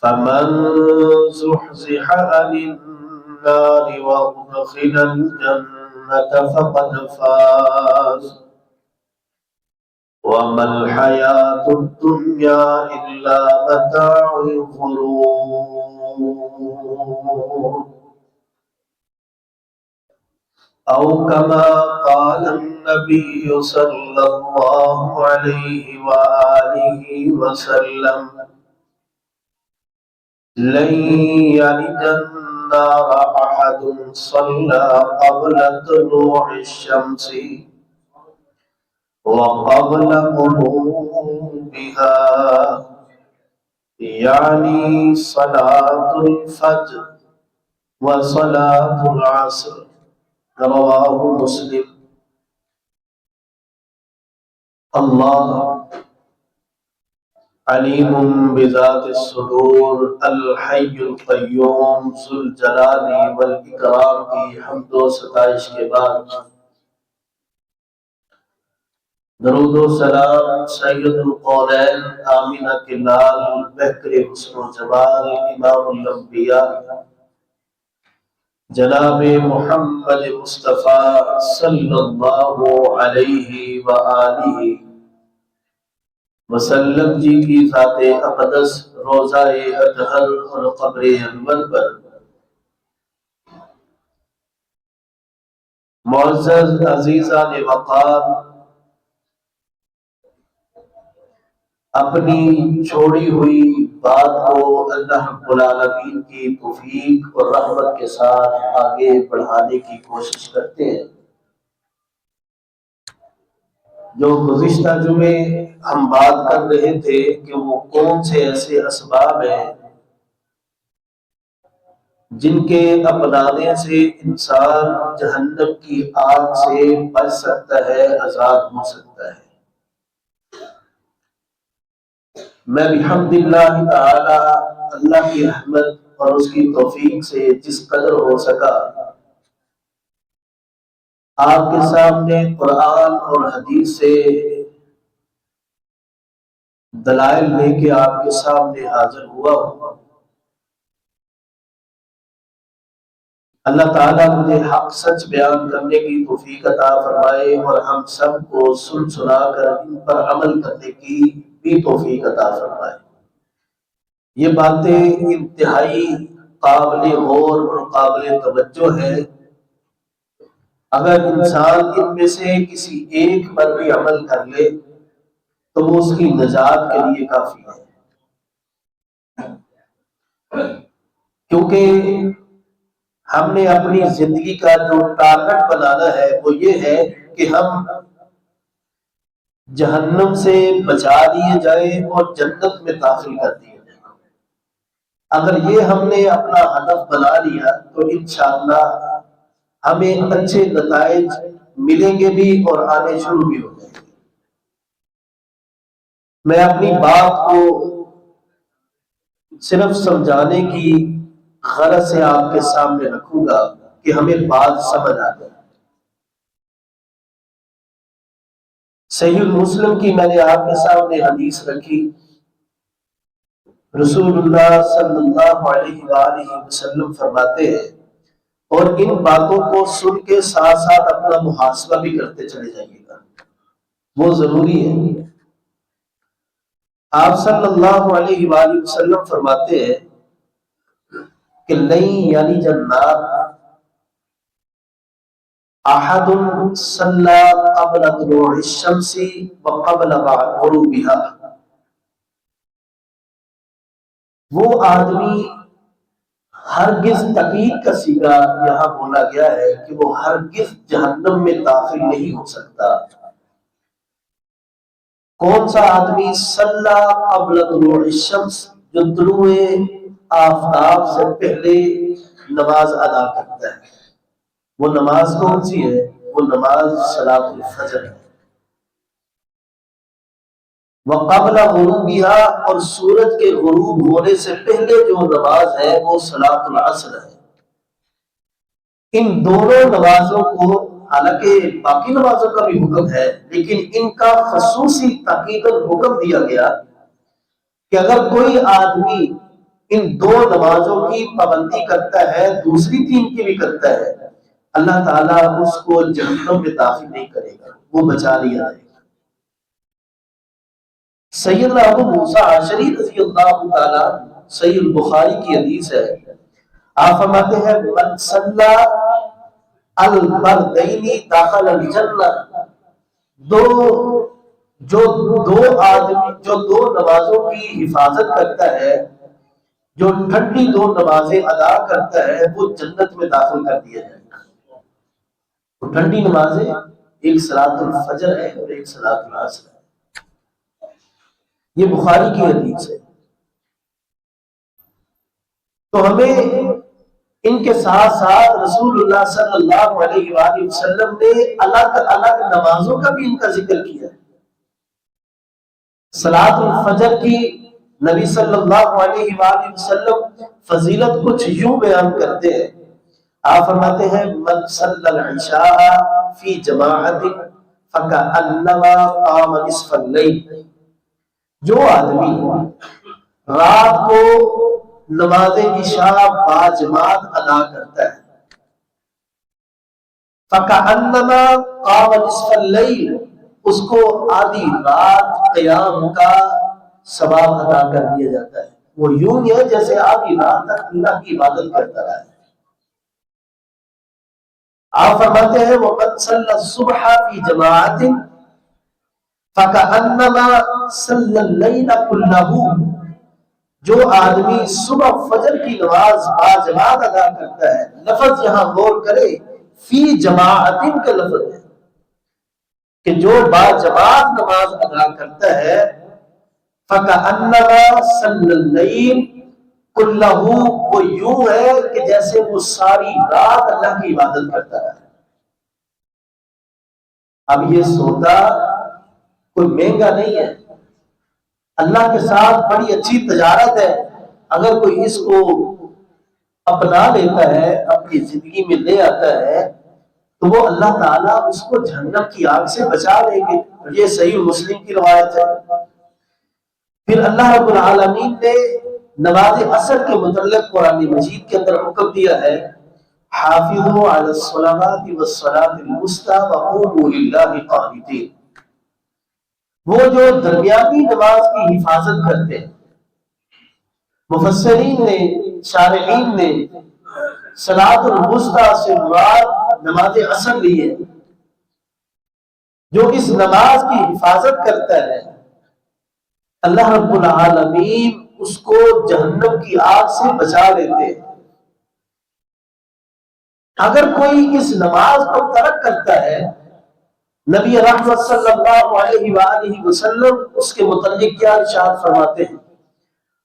فمن زحزح عن النار وأدخل الجنة فقد فاز وما الحياة الدنيا إلا متاع الغرور أو كما قال النبي صلى الله عليه وآله وسلم لن يلج النار أحد صلى قبل طلوع الشمس وقبل غروبها يعني صلاة الفجر وصلاة العصر رواه مسلم. اللہ علیم بذات الصدور الحی القیوم ذو الجلال والاکرام کی حمد و ستائش کے بعد درود و سلام سید القولین آمینہ کے لال بہتر حسن و جمال امام الانبیاء جناب محمد مصطفیٰ صلی اللہ علیہ وآلہ وسلم جی کی ذات اقدس روضہ اطہر اور قبر انور پر معزز عزیزان وقار اپنی چھوڑی ہوئی بات کو اللہ رب العالمین کی توفیق اور رحمت کے ساتھ آگے بڑھانے کی کوشش کرتے ہیں. جو گزشتہ جمعے ہم بات کر رہے تھے کہ وہ کون سے ایسے اسباب ہیں جن کے اپنانے سے انسان جہنم کی آگ سے بچ سکتا ہے، آزاد ہو سکتا ہے. میں بحمد اللہ تعالی اللہ کی رحمت اور اس کی توفیق سے جس قدر ہو سکا آپ کے سامنے قرآن اور حدیث سے دلائل لے کے آپ کے سامنے حاضر ہوا ہوں. اللہ تعالیٰ مجھے حق سچ بیان کرنے کی توفیق عطا فرمائے اور ہم سب کو سن سنا کر ان پر عمل کرنے کی بھی توفیق عطا فرمائے. یہ باتیں انتہائی قابل غور اور قابل توجہ ہے. اگر انسان ان میں سے کسی ایک پر بھی عمل کر لے تو وہ اس کی نجات کے لیے کافی ہے، کیونکہ ہم نے اپنی زندگی کا جو ٹارگٹ بنانا ہے وہ یہ ہے کہ ہم جہنم سے بچا دیے جائیں اور جنت میں داخل کر دیے جائیں. اگر یہ ہم نے اپنا ہدف بنا لیا تو انشاءاللہ ہمیں اچھے نتائج ملیں گے بھی اور آنے شروع بھی ہو جائیں گے. میں اپنی بات کو صرف سمجھانے کی غرض سے آپ کے سامنے رکھوں گا کہ ہمیں بات سمجھ آ جائے. صحیح مسلم کی میں نے آپ کے سامنے حدیث رکھی. رسول اللہ صلی اللہ علیہ وآلہ وسلم فرماتے ہیں اور ان باتوں کو سن کے ساتھ ساتھ اپنا محاسبہ بھی کرتے چلے جائیے گا، وہ ضروری ہے. آپ صلی اللہ علیہ وآلہ وسلم فرماتے ہیں کہ نہیں یعنی جنات احد صلی قبل طلوع الشمس وقبل غروبها. وہ آدمی ہرگز تقید کا صیغہ یہاں بولا گیا ہے کہ وہ ہرگز جہنم میں داخل نہیں ہو سکتا. کون سا آدمی صلی قبل طلوع الشمس، جو طلوع آفتاب سے پہلے نماز ادا کرتا ہے. وہ نماز کون سی ہے؟ وہ نماز صلاۃ الفجر ہے. وقبل غروبها، اور سورج کے غروب ہونے سے پہلے جو نماز ہے وہ صلاۃ العصر ہے. ان دونوں نمازوں کو، حالانکہ باقی نمازوں کا بھی حکم ہے لیکن ان کا خصوصی تاکید حکم دیا گیا کہ اگر کوئی آدمی ان دو نمازوں کی پابندی کرتا ہے، دوسری تین کی بھی کرتا ہے، اللہ تعالیٰ اس کو جہنم میں داخل نہیں کرے گا، وہ بچا لیا جائے گا۔ سیدنا ابو موسیٰ اشعری رضی اللہ تعالیٰ، صحیح البخاری کی حدیث ہے، آپ فرماتے ہیں من صلی البردین دخل الجنہ، جو دو نمازوں کی حفاظت کرتا ہے، جو ٹھنڈی دو نمازیں ادا کرتا ہے، وہ جنت میں داخل کر دیا جائے گا۔ وہ ٹھنڈی نمازیں ایک صلاۃ الفجر ہے اور ایک صلاۃ العصر ہے، یہ بخاری کی حدیث ہے۔ تو ہمیں ان کے ساتھ ساتھ رسول اللہ صلی اللہ علیہ وآلہ وسلم نے الگ الگ نمازوں کا بھی ان کا ذکر کیا ہے۔ صلاۃ الفجر کی نبی صلی اللہ علیہ وآلہ وسلم فضیلت کچھ یوں بیان کرتے ہیں، آپ فرماتے ہیں من صلی العشاء فی جماعت فکأنما قام نصف اللیل، جو آدمی رات کو نماز عشاء باجماعت ادا کرتا ہے، فکأنما قام نصف اللیل، اس کو آدھی رات قیام کا ثواب ادا کر دیا جاتا ہے، وہ یوں ہی ہے جیسے آدھی رات تک اللہ کی عبادت کرتا رہا ہے۔ آپ فرماتے ہیں وَمَنْ صَلَّى الصُّبْحَ فِي جَمَاعَةٍ فَكَأَنَّمَا صَلَّى اللَّيْلَ كُلَّهُ، جو آدمی صبح فجر کی نماز باجماعت ادا کرتا ہے، لفظ یہاں غور کرے، فی جماعت کا لفظ ہے کہ جو باجماعت نماز ادا کرتا ہے، فَكَأَنَّمَا صَلَّى اللَّيْلَ كُلَّهُ، وہ یوں ہے کہ جیسے وہ ساری رات اللہ کی عبادت کرتا ہے۔ اب یہ سودا کوئی مہنگا نہیں ہے، اللہ کے ساتھ بڑی اچھی تجارت ہے۔ اگر کوئی اس کو اپنا لیتا ہے، اپنی زندگی میں لے آتا ہے، تو وہ اللہ تعالیٰ اس کو جہنم کی آگ سے بچا لیں گے۔ یہ صحیح مسلم کی روایت ہے۔ پھر اللہ رب العالمین نے نماز عصر کے متعلق قرآن مجید کے اندر حکم دیا ہے، حافظوا علی الصلوات والصلاة الوسطی وقوموا للہ قانتین، وہ جو درمیانی نماز کی حفاظت کرتے ہیں۔ مفسرین نے، شارحین نے صلاۃ الوسطی سے مراد نماز عصر لی ہے۔ جو اس نماز کی حفاظت کرتا ہے، اللہ رب العالمین اس کو جہنم کی آگ سے بچا لیتے ہیں۔ اگر کوئی اس نماز کو ترک کرتا ہے، نبی رحمت صلی اللہ علیہ وآلہ وسلم اس کے متعلق کیا ارشاد فرماتے ہیں؟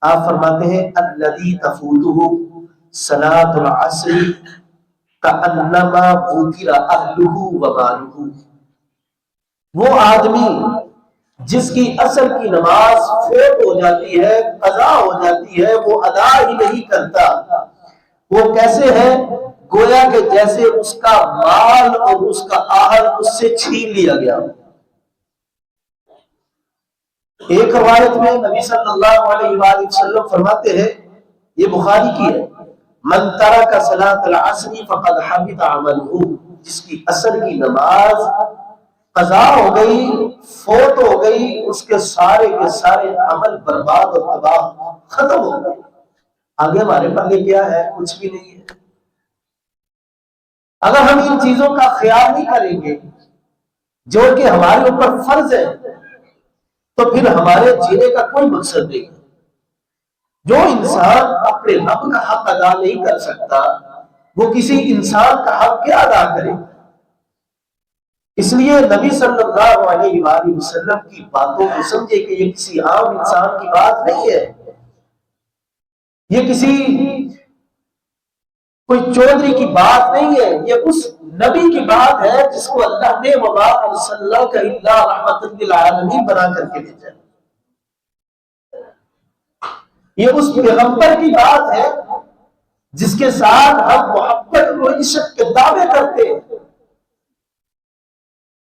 آپ فرماتے ہیں الذی تفوتہ صلاۃ العصر کأنما وتر اہلہ ومالہ، وہ آدمی جس کی عصر کی نماز فوت ہو جاتی ہے، قضا ہو جاتی ہے، وہ ادا ہی نہیں کرتا، وہ کیسے ہے؟ گویا کہ جیسے اس کا مال اور اس کا اہل اس سے چھین لیا گیا۔ ایک روایت میں نبی صلی اللہ علیہ وآلہ وسلم فرماتے ہیں، یہ بخاری کی ہے، من ترک صلاۃ العصر فقد حبط عملہ، جس کی عصر کی نماز قضا ہو گئی، فوت ہو گئی، اس کے سارے عمل برباد اور تباہ ختم ہو گئے۔ آگے ہمارے پاس کیا ہے؟ کچھ بھی نہیں ہے۔ اگر ہم ان چیزوں کا خیال نہیں کریں گے جو کہ ہمارے اوپر فرض ہے، تو پھر ہمارے جینے کا کوئی مقصد نہیں۔ جو انسان اپنے رب کا حق ادا نہیں کر سکتا، وہ کسی انسان کا حق کیا ادا کرے؟ اس لیے نبی صلی اللہ علیہ وآلہ وسلم کی باتوں کو سمجھے کہ یہ کسی عام انسان کی بات نہیں ہے، یہ کسی کوئی چودھری کی بات نہیں ہے، یہ اس نبی کی بات ہے جس کو اللہ نے وما ارسلناک الا رحمۃ للعالمین بنا کر کے بھیجا۔ یہ اس پیغمبر کی بات ہے جس کے ساتھ ہم محبت و عشق کے دعوے کرتے ہیں۔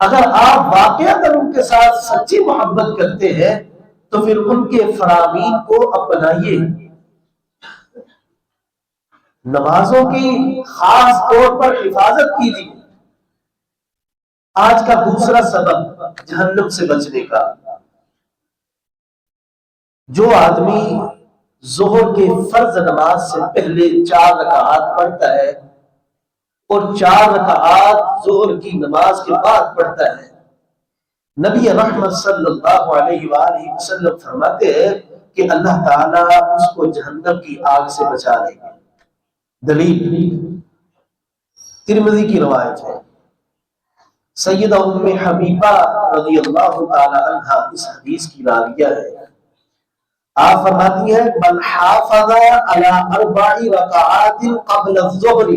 اگر آپ واقعتاً ان کے ساتھ سچی محبت کرتے ہیں تو پھر ان کے فرامین کو اپنائیے، نمازوں کی خاص طور پر حفاظت کیجیے۔ آج کا دوسرا سبب جہنم سے بچنے کا، جو آدمی ظہر کے فرض نماز سے پہلے 4 رکعات پڑھتا ہے اور 4 رکعات ظہر کی نماز کے بعد پڑھتا ہے، نبی رحمت صلی اللہ علیہ وآلہ وسلم فرماتے ہیں کہ اللہ تعالیٰ اس کو جہنم کی آگ سے بچا لے گا۔ دلیل ترمذی کی روایت ہے، سیدہ ام حبیبہ رضی اللہ تعالی عنہ اس حدیث کی راویہ ہے۔ آپ فرماتی ہیں من حافظ علی 4 رکعات قبل الظہر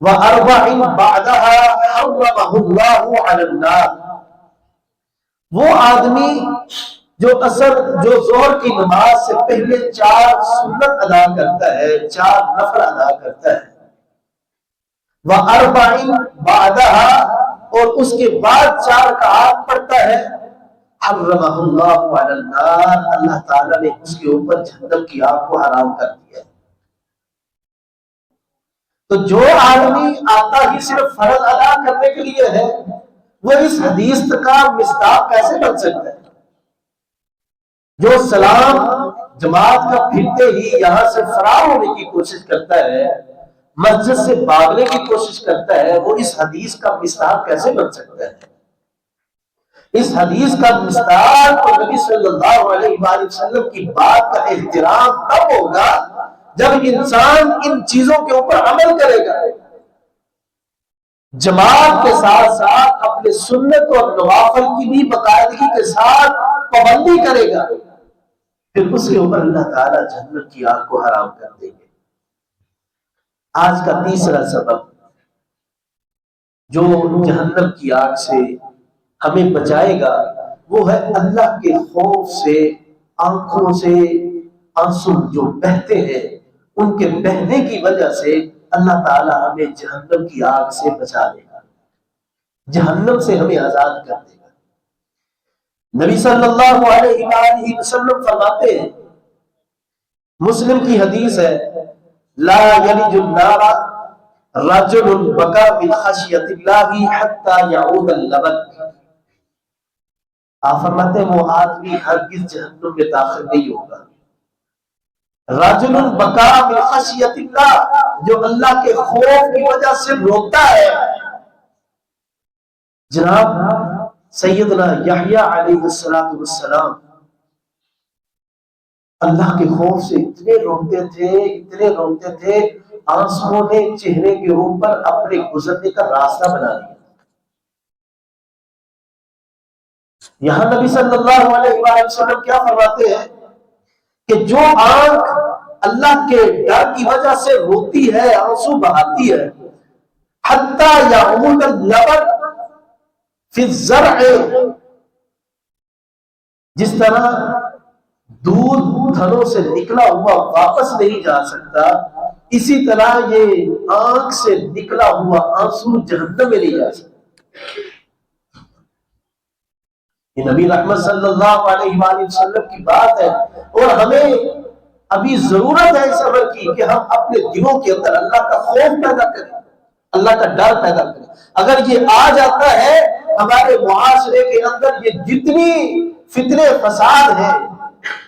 و4 بعدها حرمه اللہ علی النار، وہ آدمی جو ظہر کی نماز سے پہلے 4 سنت ادا کرتا ہے، 4 نفل ادا کرتا ہے، وَأَرْبَعٍ بَعْدَهَا اور اس کے بعد 4 رکعات پڑھتا ہے، حرمہ اللہ علی النار، اللہ تعالیٰ نے اس کے اوپر جہنم کی آگ کو حرام کر دیا۔ تو جو آدمی آتا ہی صرف فرض ادا کرنے کے لیے ہے، وہ اس حدیث کا مصداق کیسے بن سکتا ہے؟ جو سلام جماعت کا پھرتے ہی یہاں سے فرار ہونے کی کوشش کرتا ہے، مسجد سے بھاگنے کی کوشش کرتا ہے، وہ اس حدیث کا مصداق کیسے بن سکتا ہے؟ اس حدیث کا مصداق اور نبی صلی اللہ علیہ وآلہ وسلم کی بات کا احترام تب ہوگا جب انسان ان چیزوں کے اوپر عمل کرے گا، جماعت کے ساتھ ساتھ اپنے سنت اور نوافل کی بھی باقاعدگی کے ساتھ پابندی کرے گا، پھر اس کے اوپر اللہ تعالیٰ جنت کی آگ کو حرام کر دیں گے۔ آج کا تیسرا سبب جو جہنم کی آگ سے ہمیں بچائے گا، وہ ہے اللہ کے خوف سے آنکھوں سے آنسو جو بہتے ہیں، ان کے بہنے کی وجہ سے اللہ تعالیٰ ہمیں جہنم کی آگ سے بچا لے گا، جہنم سے ہمیں آزاد کر دے گا۔ نبی صلی اللہ علیہ وآلہ وسلم فرماتے ہیں، مسلم کی حدیث ہے، لا یلج النار رجل بکا من خشیت اللہ حتی یعود اللبن، آپ فرماتے ہیں وہ آدمی ہرگز جہنم میں داخل نہیں ہوگا۔ رجل بکا من خشیت اللہ، جو اللہ کے خوف کی وجہ سے روتا ہے۔ جناب سیدنا یحییٰ علیہ السلام اللہ کے خوف سے اتنے روتے تھے، آنسوؤں نے چہرے کے اوپر اپنے گزرنے کا راستہ بنا دیا۔ یہاں نبی صلی اللہ علیہ وآلہ وسلم کیا فرماتے ہیں کہ جو آنکھ اللہ کے ڈر کی وجہ سے روتی ہے، آنسو بہاتی ہے، حتی یعود اللبن فی الزرع، جس طرح دودھ تھنوں سے نکلا ہوا واپس نہیں جا سکتا، اسی طرح یہ آنکھ سے نکلا ہوا آنسو جہنم میں نہیں جا سکتا۔ یہ نبی رحمت صلی اللہ علیہ وآلہ وسلم کی بات ہے، اور ہمیں ابھی ضرورت ہے اس عمل کی کہ ہم اپنے دلوں کے اندر اللہ کا خوف پیدا کریں، اللہ کا ڈر پیدا کریں۔ اگر یہ آ جاتا ہے ہمارے معاشرے کے اندر، یہ جتنی فتنے فساد ہیں،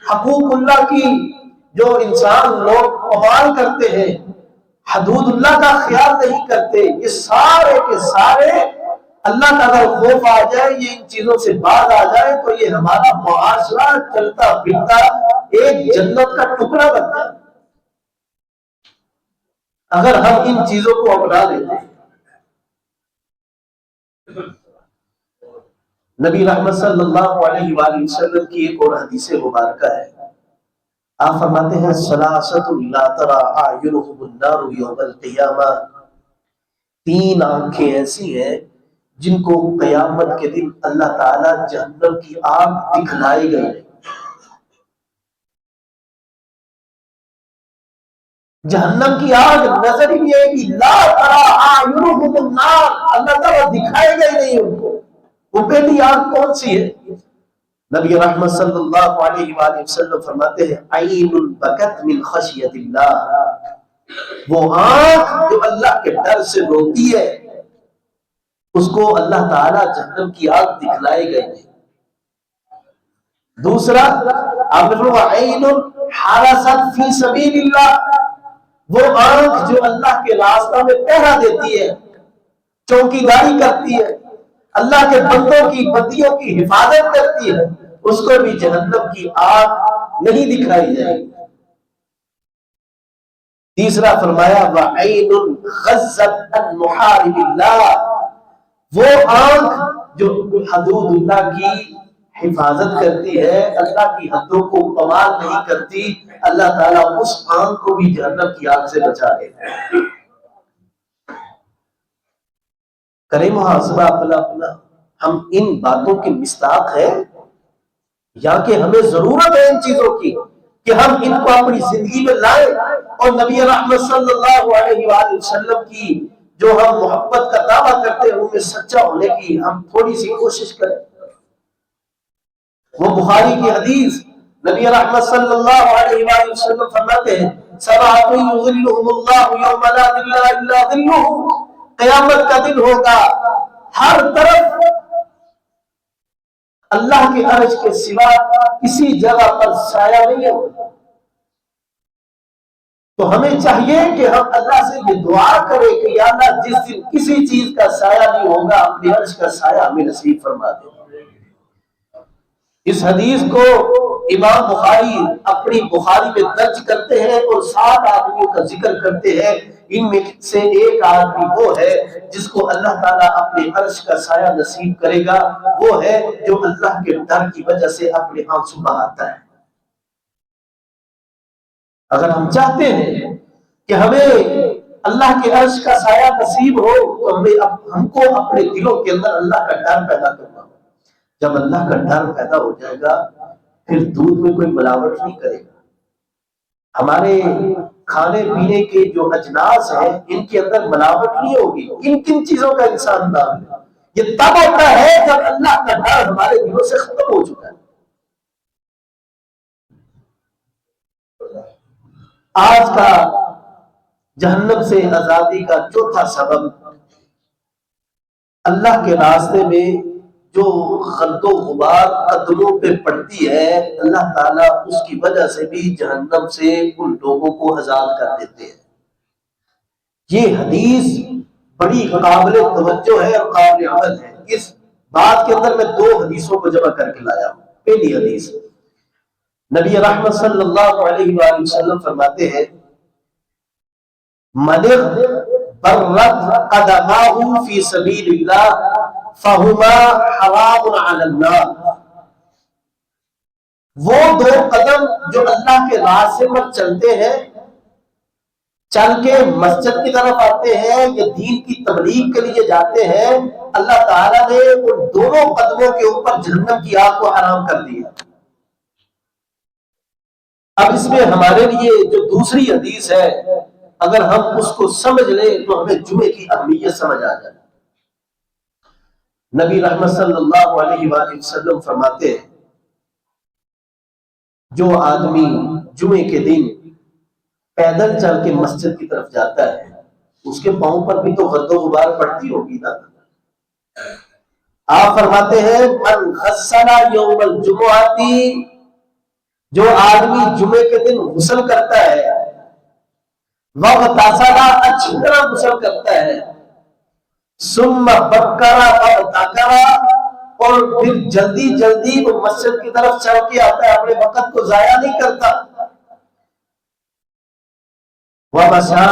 حقوق اللہ کی جو انسان لوگ پامال کرتے ہیں، حدود اللہ کا خیال نہیں کرتے، یہ سارے کے سارے اللہ کا اگر خوف آ جائے، یہ ان چیزوں سے باز آ جائے، تو یہ ہمارا معاشرہ چلتا پھرتا ایک جنت کا ٹکڑا بن جائے، اگر ہم ان چیزوں کو اپنا لیتے ہیں۔ نبی رحمت صلی اللہ علیہ وآلہ وسلم کی ایک اور حدیث مبارکہ ہے، آپ فرماتے ہیں ثلاثۃ لا تری اعینہم النار یوم القیامہ، 3 آنکھیں ایسی ہیں جن کو قیامت کے دن اللہ تعالیٰ جہنم کی آگ دکھلائے گئے۔ جہنم کی آگ نظر ہی نہیں آئے گی، لا تری اعینہم النار، اللہ تعالیٰ دکھائے گا ہی نہیں ان کو۔ وہ پہلی آگ کون سی ہے؟ نبی رحمت صلی اللہ علیہ وآلہ وسلم فرماتے ہیں عین بکت من خشیت اللہ، وہ آنکھ جو اللہ کے ڈر سے روتی ہے اس کو اللہ تعالیٰ جہنم کی آگ دکھلائے گئے نہیں۔ دوسرا عین حرست فی سبیل اللہ، وہ آنکھ جو اللہ کے راستہ میں پہرا دیتی ہے، چوکی داری کرتی ہے، اللہ کے بندوں کی بندیوں کی حفاظت کرتی ہے، اس کو بھی جہنم کی آگ نہیں دکھائی جائے گی۔ تیسرا فرمایا وعین غزت عن محارم اللہ، وہ آنکھ جو حدود اللہ کی حفاظت کرتی ہے، اللہ کی حدوں کو پامال نہیں کرتی، اللہ تعالیٰ اس آنکھ کو بھی جہنم کی آگ سے بچا لیتا ہے۔ کریں محاسبہ اپنا اپنا، ہم ان باتوں کی مصداق ہے یا کہ ہمیں ضرورت ہے ان چیزوں کی کہ ہم ان کو اپنی زندگی میں لائیں، اور نبی رحمت صلی اللہ علیہ وآلہ وسلم کی جو ہم محبت کا دعویٰ کرتے ہیں ان میں سچا ہونے کی ہم تھوڑی سی کوشش کریں۔ وہ بخاری کی حدیث، نبی رحمت صلی اللہ علیہ وآلہ وسلم فرماتے ہیں سبعۃ یظلھم اللہ یوم لا ظل الا ظلہ، قیامت کا دن ہوگا، ہر طرف اللہ کے عرش کے سوا کسی جگہ پر سایہ نہیں ہوگا۔ تو ہمیں چاہیے کہ ہم اللہ سے یہ دعا کریں کہ یا اللہ جس دن کسی چیز کا سایہ نہیں ہوگا اپنے عرش کا سایہ ہمیں نصیب فرما دے۔ اس حدیث کو امام بخاری اپنی بخاری میں درج کرتے ہیں اور 7 آدمیوں کا ذکر کرتے ہیں، ان میں سے ایک آدمی وہ ہے جس کو اللہ تعالیٰ اپنے عرش کا سایہ نصیب کرے گا، وہ ہے جو اللہ کے ڈر کی وجہ سے اپنے آنسو بہاتا ہے۔ اگر ہم چاہتے ہیں کہ ہمیں اللہ کے عرش کا سایہ نصیب ہو تو ہم کو اپنے دلوں کے اندر اللہ کا ڈر پیدا کرنا ہو۔ جب اللہ کا ڈر پیدا ہو جائے گا پھر دودھ میں کوئی ملاوٹ نہیں کرے گا، ہمارے کھانے پینے کے جو اجناس ہیں ان کے اندر ملاوٹ نہیں ہوگی۔ ان کن چیزوں کا انسان دام ہے؟ یہ تب ہوتا ہے جب اللہ کا ڈر ہمارے دلوں سے ختم ہو چکا ہے۔ آج کا جہنم سے آزادی کا چوتھا سبب، اللہ کے راستے میں جو غرد و غبار قدموں پہ پڑتی ہے، اللہ تعالیٰ اس کی وجہ سے بھی جہنم سے ان لوگوں کو آزاد کر دیتے ہیں۔ یہ حدیث بڑی قابل توجہ ہے اور قابل عمل ہے۔ اس بات کے اندر میں 2 حدیثوں کو جمع کر کے لایا ہوں۔ پہلی حدیث، نبی رحمت صلی اللہ علیہ وآلہ وسلم فرماتے ہیں من برت قدماہ فی سبیل اللہ فہما حرام علی النار، وہ 2 قدم جو اللہ کے راستے پر چلتے ہیں، چل کے مسجد کی طرف آتے ہیں یا دین کی تبلیغ کے لیے جاتے ہیں، اللہ تعالیٰ نے ان دونوں قدموں کے اوپر جہنم کی آگ کو حرام کر دیا۔ اب اس میں ہمارے لیے جو دوسری حدیث ہے اگر ہم اس کو سمجھ لیں تو ہمیں جمعے کی اہمیت سمجھ آ جائے۔ نبی رحمت صلی اللہ علیہ وآلہ وسلم فرماتے ہیں جو آدمی جمعے کے دن پیدل چل کے مسجد کی طرف جاتا ہے اس کے پاؤں پر بھی تو گرد و غبار پڑتی ہوگی نا۔ آپ فرماتے ہیں من غسل یوم الجمعہ، جو آدمی جمعے کے دن غسل کرتا ہے، وغتسل اچھی طرح غسل کرتا ہے، ثم بکر فذکر، اور پھر جلدی جلدی وہ مسجد کی طرف چل کے آتا ہے، اپنے وقت کو ضائع نہیں کرتا، ومشى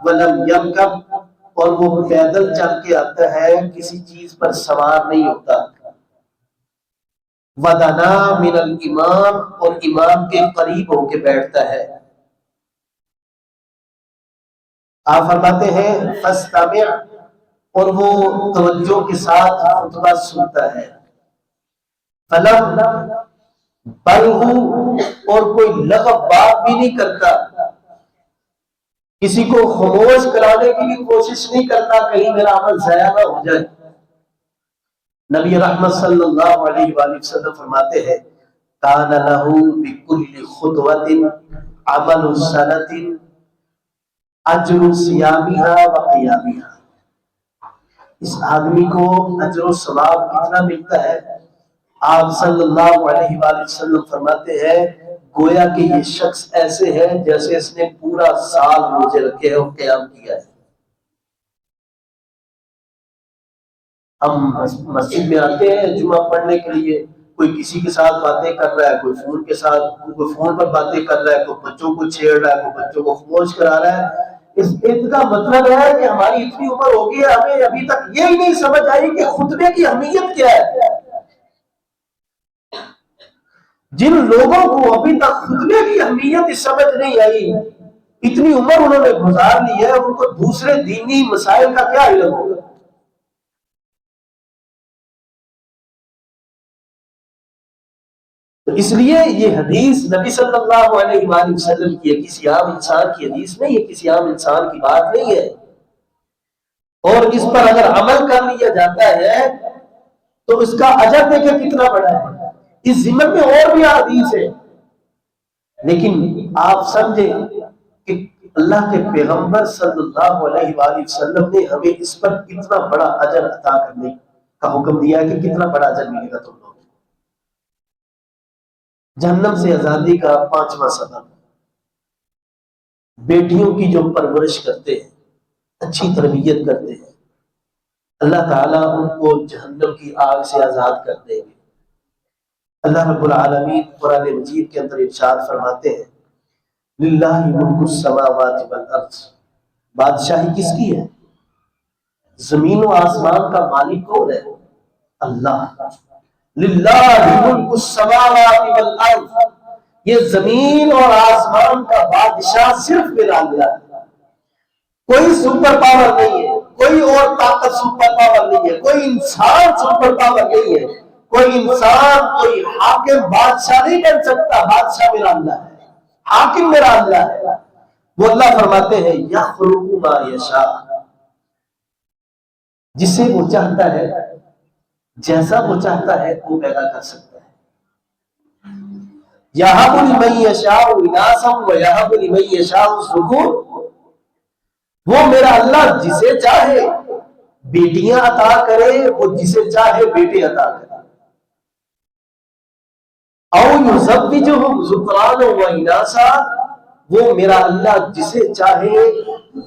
ولم يركب، اور وہ پیدل چل کے آتا ہے کسی چیز پر سوار نہیں ہوتا، ودنا من الامام، اور امام کے قریب ہو کے بیٹھتا ہے۔ آپ فرماتے ہیں فاستمع، اور وہ توجہ کے ساتھ خطبہ سنتا ہے، فلم بلغ، اور کوئی لغو بات بھی نہیں کرتا، کسی کو خاموش کرانے کی بھی کوشش نہیں کرتا کہیں میرا عمل ضائع نہ ہو جائے۔ نبی رحمت صلی اللہ علیہ وآلہ وسلم فرماتے ہیں کان لہ بکل خطوۃ عمل سنۃ، اجر صیامها و قیامها، اس آدمی کو اجر و ثواب کتنا ملتا ہے؟ آپ صلی اللہ علیہ وآلہ وسلم فرماتے ہیں گویا کہ یہ شخص ایسے ہے جیسے اس نے پورا سال روزے رکھے اور قیام کیا ہے۔ ہم مسجد میں آتے ہیں جمعہ پڑھنے کے لیے، کوئی کسی کے ساتھ باتیں کر رہا ہے، کوئی فون کے ساتھ، کوئی فون پر باتیں کر رہا ہے، کوئی بچوں کو چھیڑ رہا ہے، کوئی بچوں کو خاموش کرا رہا ہے۔ اس کا مطلب ہے کہ ہماری اتنی عمر ہو گئی ہے، ہمیں ابھی تک یہی نہیں سمجھ آئی کہ خطبے کی اہمیت کیا ہے۔ جن لوگوں کو ابھی تک خطبے کی اہمیت سمجھ نہیں آئی، اتنی عمر انہوں نے گزار لی ہے، ان کو دوسرے دینی مسائل کا کیا علم ہوگا؟ تو اس لیے یہ حدیث نبی صلی اللہ علیہ وآلہ وسلم کی ہے، کسی عام انسان کی حدیث نہیں، یہ کسی عام انسان کی بات نہیں ہے، اور اس پر اگر عمل کر لیا جاتا ہے تو اس کا اجر دیکھیں کتنا بڑا ہے۔ اس ضمن میں اور بھی حدیث ہے، لیکن آپ سمجھیں کہ اللہ کے پیغمبر صلی اللہ علیہ وآلہ وسلم نے ہمیں اس پر کتنا بڑا اجر عطا کرنے کا حکم دیا ہے کہ کتنا بڑا اجر ملے گا تم لوگ۔ جہنم سے آزادی کا 5واں سبب، بیٹیوں کی جو پرورش کرتے ہیں، اچھی تربیت کرتے ہیں، اللہ تعالیٰ ان کو جہنم کی آگ سے آزاد کر دیں گے۔ اللہ رب العالمین قرآن مجید کے اندر ارشاد فرماتے ہیں للہ ملک السماوات والارض، بادشاہی کس کی ہے؟ زمین و آسمان کا مالک کون ہے؟ اللہ۔ للہ ملک السماوات والارض، یہ زمین اور آسمان کا بادشاہ صرف میرا اللہ ہے، کوئی سپر پاور نہیں ہے، کوئی اور طاقت سپر پاور نہیں ہے، کوئی انسان سپر پاور نہیں ہے، کوئی انسان کوئی حاکم بادشاہ نہیں بن سکتا، بادشاہ میرا اللہ ہے، حاکم میرا اللہ ہے۔ وہ اللہ فرماتے ہیں یخلق ما یشاء، جسے وہ چاہتا ہے، جیسا وہ چاہتا ہے وہ پیدا کر سکتا ہے۔ یہب لمن یشاء اناثا ویہب لمن یشاء الذکور، وہ میرا اللہ جسے چاہے بیٹیاں عطا کرے، وہ جسے چاہے بیٹے عطا کرے، او یزوجہم ذکرانا و اناثا، وہ میرا اللہ جسے چاہے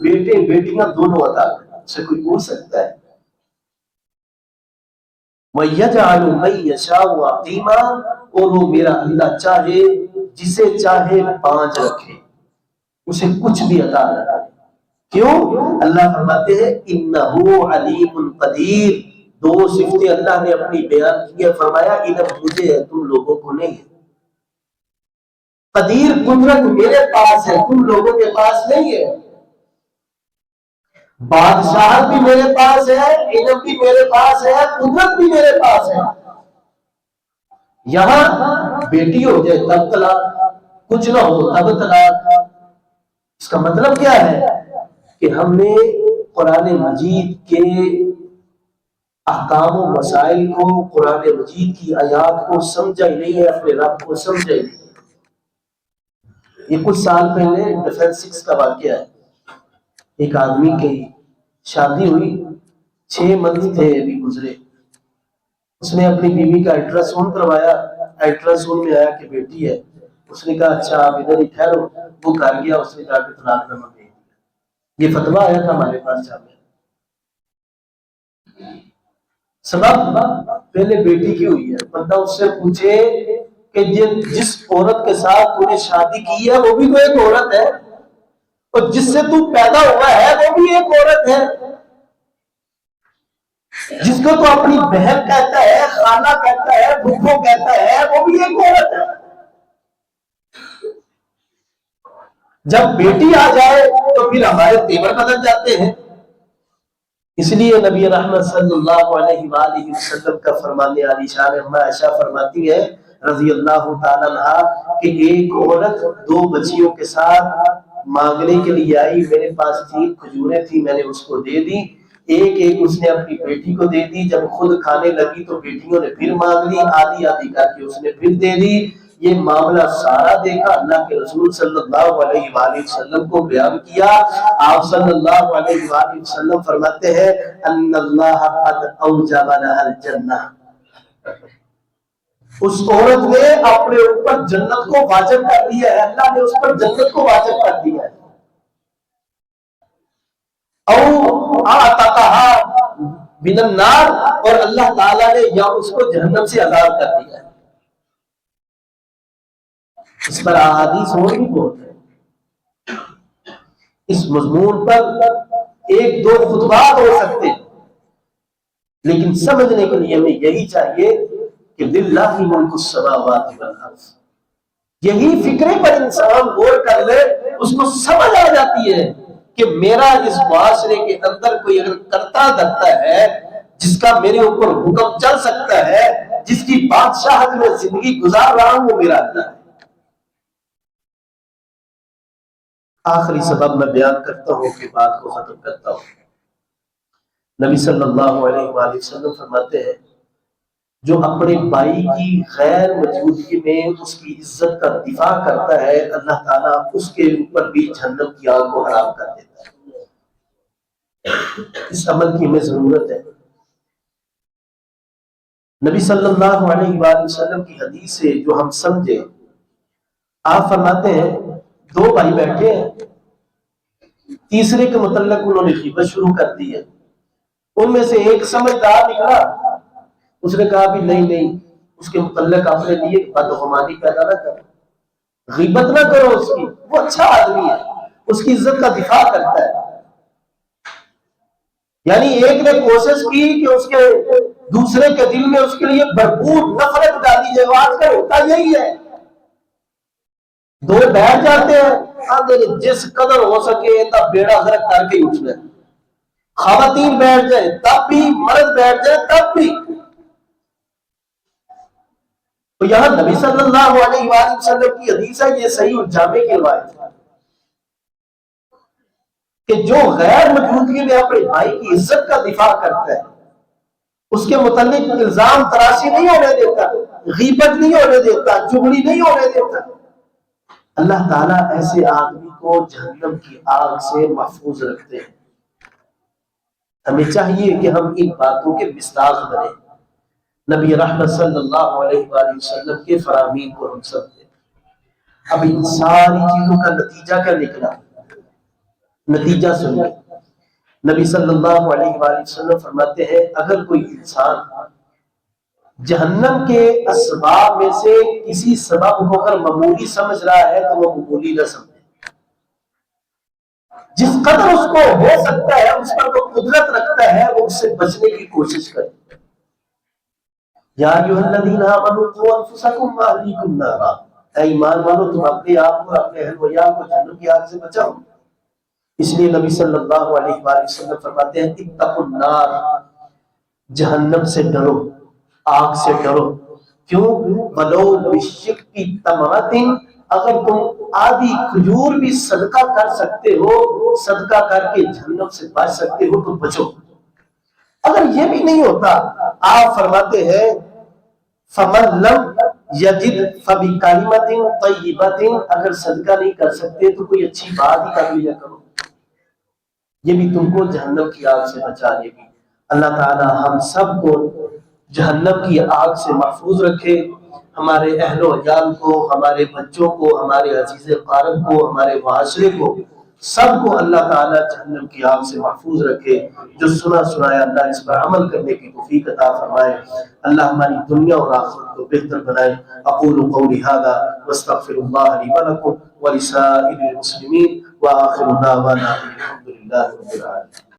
بیٹے بیٹیاں دونوں عطا کرے، اسے کوئی پوچھ سکتا ہے؟ وَيَجْعَلُ مَن يَشَاءُ عَقِيمًا، اور وہ میرا اللہ چاہے جسے چاہے پانچ رکھے، اسے کچھ بھی عطا نہ کرے۔ کیوں؟ اللہ فرماتے ہیں انہو علیم قدیر، دو صفتیں اللہ نے اپنی بیان کی ہے، فرمایا علم مجھے ہے تم لوگوں کو نہیں ہے۔ قدیر قدرت میرے پاس ہے، تم لوگوں کے پاس نہیں ہے۔ بادشاہت بھی میرے پاس ہے، علم بھی میرے پاس ہے، قدرت بھی میرے پاس ہے۔ یہاں بیٹی ہو جائے تب طلاق، کچھ نہ ہو تب طلاق۔ اس کا مطلب کیا ہے کہ ہم نے قرآن مجید کے احکام و مسائل کو، قرآن مجید کی آیات کو سمجھا ہی نہیں ہے، اپنے رب کو سمجھا ہی نہیں۔ یہ کچھ سال پہلے ڈیفنس 6 کا واقعہ ہے، ایک آدمی کی شادی ہوئی، 6 منتھ تھے ابھی گزرے، اس نے اپنی بیوی کا الٹراساؤنڈ کروایا، الٹراساؤنڈ میں آیا کہ بیٹی ہے، اس نے کہا اچھا آپ ادھر ہی ٹھہرو، وہ کر گیا، اس نے جا کے طلاق نامہ دے دیا۔ یہ فتویٰ آیا تھا ہمارے پاس جامعہ۔ سبب پہلے بیٹی کی ہوئی ہے، بندہ اس سے پوچھے کہ جس عورت کے ساتھ تو نے شادی کی ہے وہ بھی تو ایک عورت ہے، اور جس سے تو پیدا ہوا ہے وہ بھی ایک عورت ہے، جس کو تو اپنی بہن کہتا ہے، خالہ کہتا ہے، پھپھو کہتا ہے، وہ بھی ایک عورت ہے۔ جب بیٹی آ جائے تو پھر ہمارے تیور بدل جاتے ہیں۔ اس لیے نبی رحمت صلی اللہ علیہ وآلہ وسلم کا فرمان عالی شان اما عائشہ فرماتی ہے رضی اللہ تعالیٰ عنہا کہ ایک عورت 2 بچیوں کے ساتھ مانگنے کے لیے آئی، میرے پاس 3 کھجوریں تھی، میں نے اس کو دے دی، ایک اس نے اپنی بیٹی کو دے دی، جب خود کھانے لگی تو بیٹیوں نے پھر مانگ لی، آدھی آدھی کر کے اس نے پھر دے دی۔ یہ معاملہ سارا دیکھا، اللہ کے رسول صلی اللہ علیہ وآلہ وسلم کو بیان کیا۔ آپ صلی اللہ علیہ وآلہ وسلم فرماتے ہیں ان اللہ قد اوجب لها الجنہ، اس عورت نے اپنے اوپر جنت کو واجب کر دیا ہے، اللہ نے اس پر جنت کو واجب کر دیا ہے۔ او اعتقها من النار، اور اللہ تعالیٰ نے یا اس کو جہنم سے آزاد کر دیا ہے۔ اس پر احادیث اور بھی بہت ہے، اس مضمون پر ایک دو خطبات ہو سکتے ہیں، لیکن سمجھنے کے لیے ہمیں یہی چاہیے کہ للہ ملک السماوات والارض، یہی فکرے پر انسان غور کر لے، اس کو سمجھ آ جاتی ہے کہ میرا اس معاشرے کے اندر کوئی اگر کرتا دھرتا ہے جس کا میرے اوپر حکم چل سکتا ہے، جس کی بادشاہت میں زندگی گزار رہا ہوں، وہ میرا اللہ ہے۔ آخری سبب میں بیان کرتا ہوں کہ بات کو ختم کرتا ہوں۔ نبی صلی اللہ علیہ وآلہ وسلم فرماتے ہیں جو اپنے بھائی کی غیر موجودگی میں اس کی عزت کا دفاع کرتا ہے، اللہ تعالیٰ اس کے اوپر بھی جہنم کی آگ کو حرام کر دیتا ہے۔ اس عمل کی ہمیں ضرورت ہے۔ نبی صلی اللہ علیہ وآلہ وسلم کی حدیث سے جو ہم سمجھے، آپ فرماتے ہیں دو بھائی بیٹھے ہیں، تیسرے کے متعلق انہوں نے غیبت شروع کر دی ہے۔ ان میں سے ایک سمجھدار نکلا، اس نے کہا بھی نہیں اس کے متعلق اپنے لیے بدگمانی پیدا نہ کرو، غیبت نہ کرو اس کی، وہ اچھا آدمی ہے، اس کی عزت کا دفاع کرتا ہے۔ یعنی ایک نے کوشش کی کہ اس کے دوسرے کے دل میں اس کے لیے بھرپور نفرت ڈالی جائے، آج کل ہوتا یہی ہے، دو بیٹھ جاتے ہیں، جس قدر ہو سکے اتنا بیڑا غرق کر کے اٹھنا ہے، خواتین بیٹھ جائے تب بھی، مرد بیٹھ جائے تب بھی۔ تو یہاں نبی صلی اللہ علیہ وآلہ وسلم کی حدیث ہے، یہ صحیح الجامع کی روایت ہے کہ جو غیر موجودگی میں اپنے بھائی کی عزت کا دفاع کرتا ہے، اس کے متعلق الزام تراشی نہیں ہونے دیتا، غیبت نہیں ہونے دیتا، چغلی نہیں ہونے دیتا، اللہ تعالیٰ ایسے آدمی کو جہنم کی آگ سے محفوظ رکھتے ہیں۔ ہمیں چاہیے کہ ہم ان باتوں کے مصداق بنیں، نبی رحمت صلی اللہ علیہ وآلہ وسلم کے فرامین کو ہم سب دیں۔ اب ان ساری چیزوں کا نتیجہ کیا نکلا؟ نتیجہ سنیں، نبی صلی اللہ علیہ وآلہ وسلم فرماتے ہیں اگر کوئی انسان جہنم کے اسباب میں سے کسی سبب کو اگر معمولی سمجھ رہا ہے تو وہ معمولی نہ سمجھے، جس قدر اس کو ہو سکتا ہے، اس پر وہ قدرت رکھتا ہے، وہ اس سے بچنے کی کوشش کرے۔ یا ایھا الذین آمنوا قوا انفسکم واہلیکم نارا، اے ایمان والو تم اپنے آپ کو، اپنے اہل ویال کو جہنم کی آگ سے بچاؤ۔ اس لیے نبی صلی اللہ علیہ وآلہ وسلم فرماتے ہیں اتقوا النار، جہنم سے ڈرو، آگ سے ڈرو۔ کیوں؟ ولو بشق تمرۃ، اگر تم آدھی کھجور بھی صدقہ کر سکتے ہو، صدقہ کر کے جہنم سے بچ سکتے ہو تو بچو۔ اگر یہ بھی نہیں ہوتا، آپ فرماتے ہیں فمن لم یجد فبکلمۃ طیبۃ، اگر صدقہ نہیں کر سکتے تو کوئی اچھی بات ہی کر لیا کرو، یہ بھی تم کو جہنم کی آگ سے بچا لے گی۔ اللہ تعالی ہم سب کو جہنم کی آگ سے محفوظ رکھے، ہمارے اہل و عیال کو، ہمارے بچوں کو، ہمارے عزیز قارب کو، ہمارے معاشرے کو، سب کو اللہ تعالی جہنم کی آگ سے محفوظ رکھے۔ جو سنا سنایا اللہ اس پر عمل کرنے کی توفیق عطا فرمائے، اللہ ہماری دنیا اور آخرت کو بہتر بنائے۔ اقول قولی ھذا واستغفر اللہ لی ولکم ولسائر المسلمین وآخر دعوانا الحمد للہ رب العالمین۔